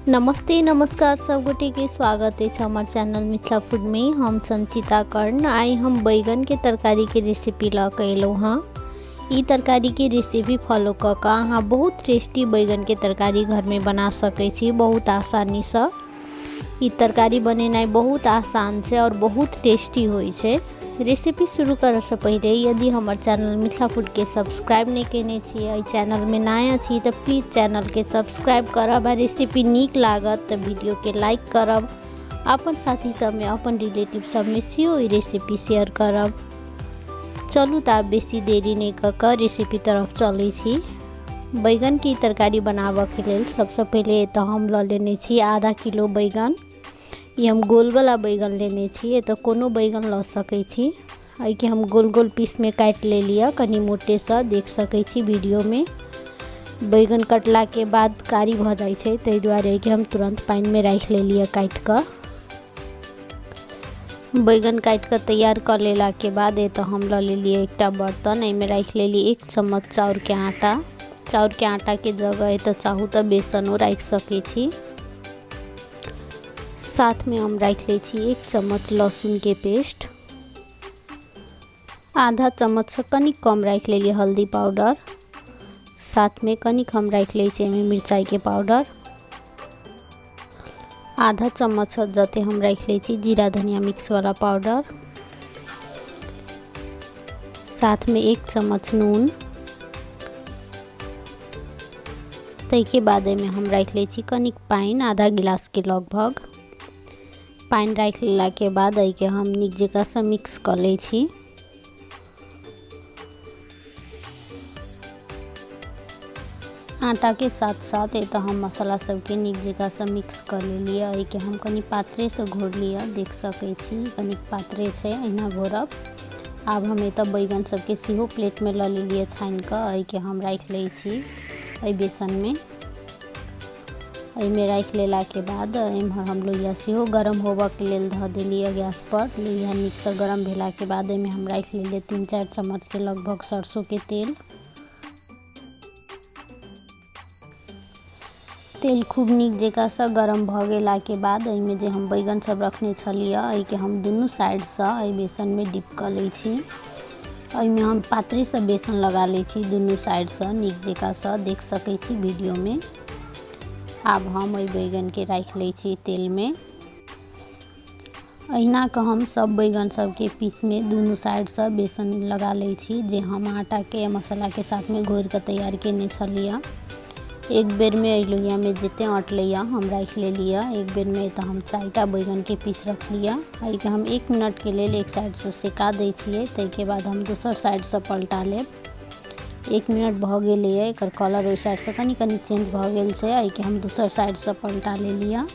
नमस्ते नमस्कार सब गोटे के स्वागत है हमार चैनल मिथिला फूड में। हम संचिता कर्ण आई हम बैगन के तरकारी के रेसिपी ला कैलो हाँ। ई तरकारी के रेसिपी फॉलो कर अहाँ बहुत टेस्टी बैगन के तरकारी घर में बना सकै छी बहुत आसानी से। ई तरकारी बनेनाइ बहुत आसान है और बहुत टेस्टी होय छै। रेसिपी शुरू करे से पहले यदि हमार चैनल मिथिला फूड के सब्सक्राइब नहीं केने छी, चैनल में नया छी तो प्लीज़ चैनल के सब्सक्राइब करब। रेसिपी नीक लागत तो वीडियो के लाइक करब, अपन साथी सब में अपन रिलेटिव सब में सेहो ई रेसिपी शेयर करब। चलू तो बेसी देरी नहीं कर रेसिपी तरफ चलै छी। बैगन की तरकारी बनाबे के लेल सबसे पहले तो हम ल लेने छी आधा किलो बैगन। ये हम गोल वाला बैगन लेने छी, तो कोनो बैगन ल सकै छी। आई के हम गोल गोल पीस में काट ले लिया कनी मोटे से, देख सकै छी वीडियो में। बैगन कटला के बाद कारी भ जाय छै तै दुआरे कि हम तुरंत पानी में राख ले लिया काट कर। बैगन काट कर तैयार कर लेला के बाद तो हम ल ले लिए एकटा बर्तन। एहि में राख ले लिए 1 चम्मच चाउर के आटा। चाउर के आटा के जगह तो चाहू तो बेसनो राख सकै छी। साथ में हम राख ले छी 1 चम्मच लहसुन के पेस्ट। आधा चम्मच से कनिक कम राख ले लिए हल्दी पाउडर। साथ में कनिक हम राख ले छी मिर्चाई के पाउडर। आधा चम्मच जते हम राख ले छी जीरा धनिया मिक्स वाला पाउडर। साथ में 1 चम्मच नून। तै के बाद में हम राख ले छी कनिक पानी, आधा गिलास के लगभग। पानी राख लेला के बाद आई के हम नीक जगह से मिक्स कर ले छी। आटा के साथ साथ तो हम मसाला सब के नीक जगह से मिक्स कर ले लिया। आई के हम कनी पात्रे से घोर लिया, देख सकै छी कनिक पात्रे से अहिना घोरब। आब हम तो बैगन सब के सेहो प्लेट में ल ले लिए छान कर। आई के हम राख ले छी आई बेसन में। में राख लेला के बाद इम्हर हम लोहिया सेहो गरम होबे के लेल ध देलिए गैस पर। लोहिया नीक से गरम भेला के बाद में हम राख लेलिए 3-4 चम्मच के लगभग सरसों के तेल। तेल खूब नीक जगह से गरम भ गेला के बाद में जे हम बैगन सब रखने छलिए आई के हम दुनू साइड से आई बेसन में डिप कर ले छी। में हम पात्रे से बेसन लगा ले छी दुनू साइड से नीक जगह से, देख सकै छी वीडियो में। अब हम बैगन के राख ले छी तेल में। अहिना के हम सब बैगन सब के पीस में दोनों साइड से बेसन लगा ले छी जे हम आटा के मसाला के साथ में घोर के तैयार केने छलिए। एक बेर में लोहिया में जिते अटलिया हम राख ले लिया। एक बेर में तो हम 4टा बैगन के पीस रख लिया। आई के हम 1 मिनट के लिए एक साइड से सेका दै छियै, तै के बाद हम दूसर साइड से पलटा लेब। 1 मिनट भ गेलै एकर कलर ओहि साइड से कनी चेंज भ गेल छै। आई के हम दूसर साइड से पलटा ले लिया।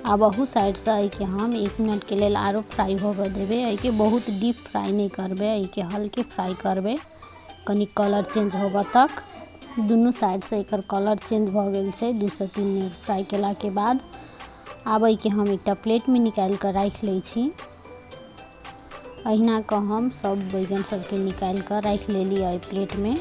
अब अहू साइड से आई के हम 1 मिनट के लिए आरो फ्राई होबे देबे। आई के बहुत डीप फ्राई नहीं करबे, आई के हल्के फ्राई करबे कनी कलर चेंज होबे तक। दुनू साइड से एकर कलर चेंज भ गेल छै 2 से 3 मिनट फ्राई केला के बाद। अब आई के हम एकटा प्लेट में निकाल कर राख ले छी। अहिना के हम सब बैगन सब के निकाल कर राख ले लिया आई प्लेट में।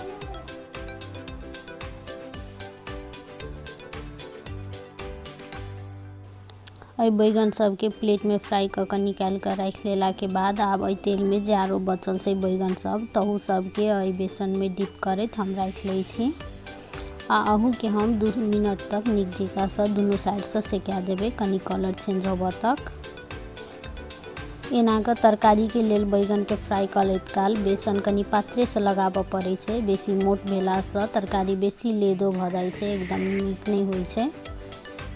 बैगन सब के प्लेट में फ्राई कर निकाल कर रख लेला के बाद अब तेल में जे आरो बचल से बैगन सब तहू सब के बेसन में डिप करत हम रख ले छी। अहू के हम 2 मिनट तक नीक जगह से दोनों साइड से सेका देबे कनी कलर चेंज होबे तक। एना के तरकारी के लेल बैगन के फ्राई करैत काल बेसन कनी पात्रे से लगाबे पड़े छै। बेसी मोट भेला से तरकारी बेसी लेदो भ जाय छै, एकदम नीक नहीं होय छै।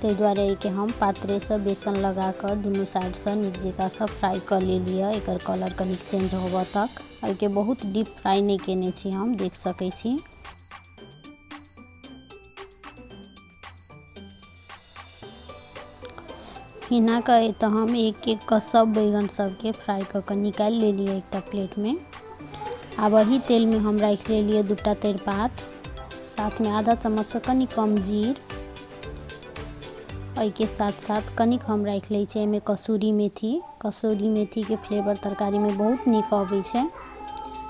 तै दुआरे के हम पात्रे से बेसन लगा कर दोनों साइड से नीक जगह से फ्राई कर ले लिया एकर कलर कनिक चेंज होबे तक। आई के बहुत डीप फ्राई नहीं केने छी हम, देख सकै छी। हिना के तो हम एक एक का सब बैगन सब के फ्राई कर निकाल ले लिए एकटा प्लेट में। अब वही तेल में हम रख ले लिए 2टा तेजपात, साथ में आधा चम्मच से कनी कम जीर। आई के साथ साथ कनिक हम रख ले छी में कसूरी मेथी। कसूरी मेथी के फ्लेवर तरकारी में बहुत नीक आबै छै।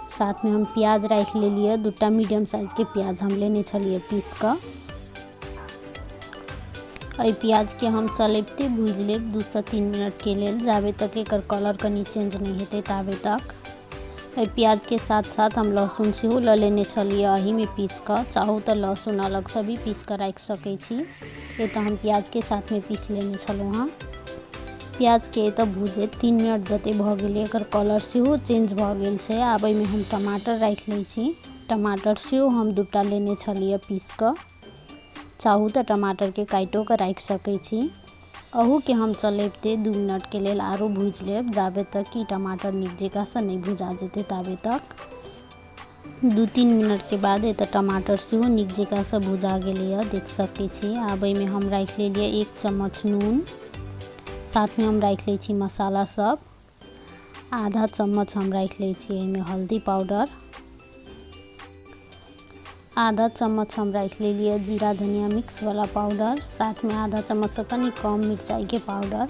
साथ में हम प्याज रख ले लिए 2टा मीडियम साइज के प्याज हम लेने छलिए पीस कर। एहि प्याज के हम चलैबते भूज लेब 2 से 3 मिनट के लेल, जाबे तक एकर कलर कनी चेंज नहीं हेतै ताबे तक। एहि प्याज के साथ साथ हम लहसुन सेहो लऽ लेने छलियै एही में पीस कऽ। चाहू तऽ लहसुन अलग से भी पीस कऽ राखि सकै छी। एतऽ हम प्याज के साथ में पीस लेने छलहुँ हँ। प्याज के एतऽ भूजैत 3 मिनट जते भऽ गेलै, एकर कलर सेहो चेंज भऽ गेल छै। आब एहिमे हम टमाटर राखि लै छी। टमाटर सेहो हम 2टा लेने छलियै पीस कऽ। चाहू तऽ टमाटर के काटिओ कऽ राखि सकै छी। अहू के हम चलैबते 2 मिनट के लेल आरो भूज लेब, जाबे तक कि टमाटर नीक जकाँ से नहीं भुजा जेतै ताबे तक। 2-3 मिनट के बाद एतऽ टमाटर सेहो नीक जकाँ से भुजा गेलैए, देख सकै छी। आब एहिमे हम राखि लेलियै 1 चम्मच नून, साथ में हम राखि लै छी मसाला सब। आधा चम्मच हम राखि लै छी एहिमे हल्दी पाउडर। आधा चम्मच हम राखि लेलियै जीरा धनिया मिक्स वाला पाउडर, साथ में आधा चम्मच से कनी कम मिरचाई के पाउडर।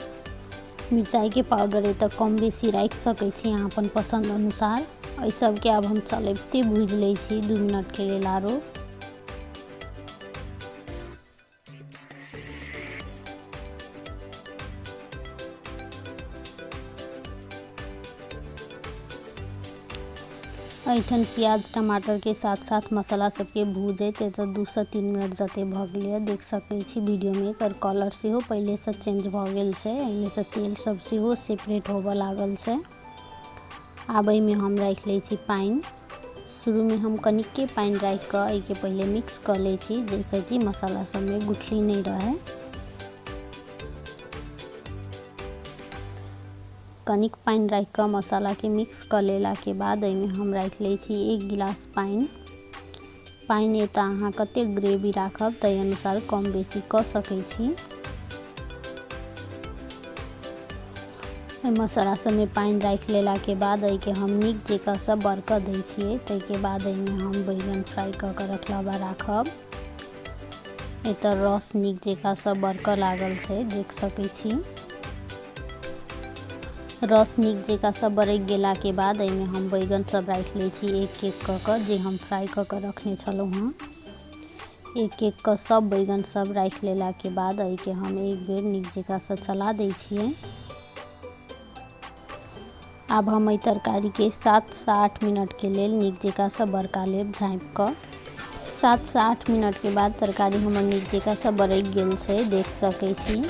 मिरचाई के पाउडर एतऽ कम बेसी राखि सकै छी अहाँ अपन पसंद अनुसार। एहि सब के आब हम चलैबते भूज लै छी 2 मिनट के लेल आरो। एहिठन प्याज टमाटर के साथ साथ मसाला सबके भूजैत एतऽ 2 से 3 मिनट जते भऽ गेलै, देख सकै छी वीडियो में। एकर कलर सेहो पहिले से चेंज भऽ गेल छै, एहिमे से तेल सब सेहो सेपरेट होबऽ लागल छै। आब एहिमे हम राखि लै छी पानि। शुरू में हम कनिके पानि राखि कऽ एहिके पहिले मिक्स कऽ लै छी, जाहिसँ कि मसाला सब में गुठली नहीं रहै। कनिक पानि राखि कऽ मसाला के मिक्स कऽ लेला के बाद एहिमे हम राखि लै छी 1 गिलास पानि। पानि एतऽ अहाँ कतेक ग्रेवी राखब ताहि अनुसार कम बेसी कऽ सकै छी। मसाला सब में पानि राखि लेला के बाद एहि के हम नीक जकाँ से बरकऽ दै छियै। ताहिके बाद एहिमे हम बैगन फ्राई कऽ के रखला बा राखब। एतऽ रस नीक जकाँ से बरकऽ लागल छै, देख सकै छी। रस नीक जकाँ से बरकि गेला के बाद एहिमे हम बैगन सब राखि लै छी एक कऽ कऽ, जे हम फ्राई कऽ के रखने छलहुँ हँ। एक कऽ सब बैगन सब राखि लेला के बाद एहि के हम एक बेर नीक जकाँ से चला दै छियै। आब हम एहि तरकारी के 7 से 8 मिनट के लेल नीक जकाँ से बरका लेब झाँपि कऽ। 7 से 8 मिनट के बाद तरकारी हमर नीक जकाँ से बरकि गेल छै, देख सकै छी।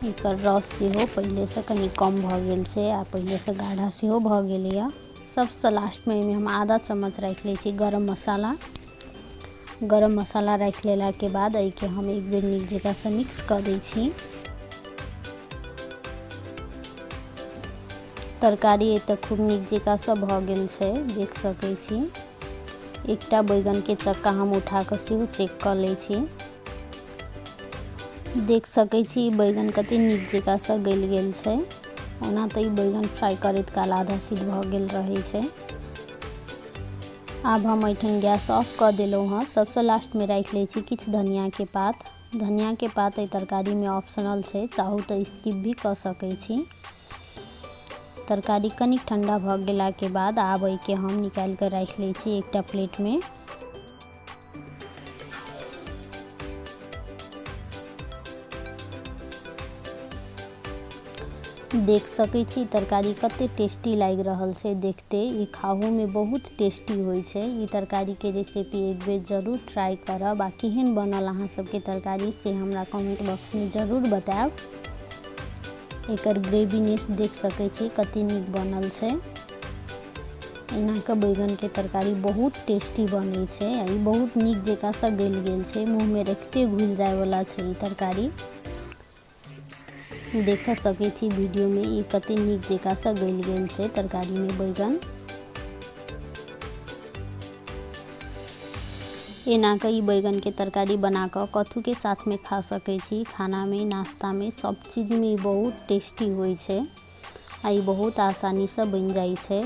एकर रस सेहो पहिले से कनी कम भऽ गेल छै आ पहिले से गाढ़ा सेहो भऽ गेलैए। सबसे लास्ट में एहिमे हम आधा चम्मच राखि लै छी गरम मसाला। गरम मसाला राखि लेला के बाद एहि के हम एक बेर नीक जकाँ से मिक्स कऽ दै छी। तरकारी एतऽ खूब नीक जकाँ से भऽ गेल छै, देख सकै छी। एकटा बैगन के चक्का हम उठा कऽ सेहो चेक कऽ लै छी। देख सकै छी बैगन कते नीक जकाँ से गलि गेल छै। ओना तऽ ई बैगन फ्राई करैत काल आधा सिद्ध भऽ गेल रहै छै। आब हम एहिठन गैस ऑफ कऽ देलहुँ हँ। सबसे लास्ट में राखि लै छी किछु धनिया के पात। धनिया के पात एहि तरकारी में ऑप्शनल छै, चाहू तऽ स्किप भी कऽ सकै छी। तरकारी कनिक ठंडा भऽ गेला के बाद आब एहि के हम निकालि कऽ राखि लै छी एकटा प्लेट में। देख सकै छी तरकारी कते टेस्टी लागि रहल छै देखते। ई खाहू में बहुत टेस्टी होइ छै। ई तरकारी के रेसिपी एक बेर जरूर ट्राई करब। आ केहन बनल अहाँ सबके तरकारी से हमरा कमेंट बॉक्स में जरूर बताएब। एकर ग्रेवीनेस देख सकै छी कते नीक बनल छै। एना के बैगन के तरकारी बहुत टेस्टी बनै छै। ई बहुत नीक जकाँ से गलि गेल छै, मुँह में रखते घुलि जाय वाला छै ई तरकारी। देख सकै छी वीडियो में ई कते नीक जकाँ से गलि गेल छै तरकारी में बैगन। एना के ई बैगन के तरकारी बना कऽ कथू के साथ में खा सकै छी। खाना में, नाश्ता में, सब चीज में ई बहुत टेस्टी होइ छै। आ ई बहुत आसानी से बनि जाइ छै।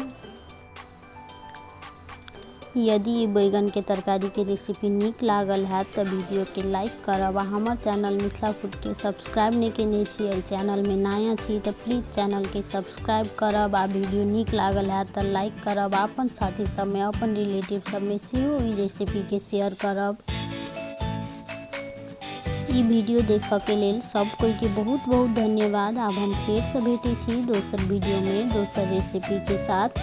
यदि ई बैगन के तरकारी के रेसिपी नीक लागल हैत तऽ वीडियो के लाइक करब। आ हमर चैनल मिथिला फूड के सब्सक्राइब नहीं केने छी, एहि चैनल में नया छी तऽ प्लीज चैनल के सब्सक्राइब करब। आ वीडियो नीक लागल हैत तऽ लाइक करब। अपन साथी सब में, अपन रिलेटिव सब में सेहो ई रेसिपी के शेयर करब। ई वीडियो देखा के लेल सब कोई के बहुत बहुत धन्यवाद। अब हम फिर से भेटे छी दोसर वीडियो में दोसर रेसिपी के साथ।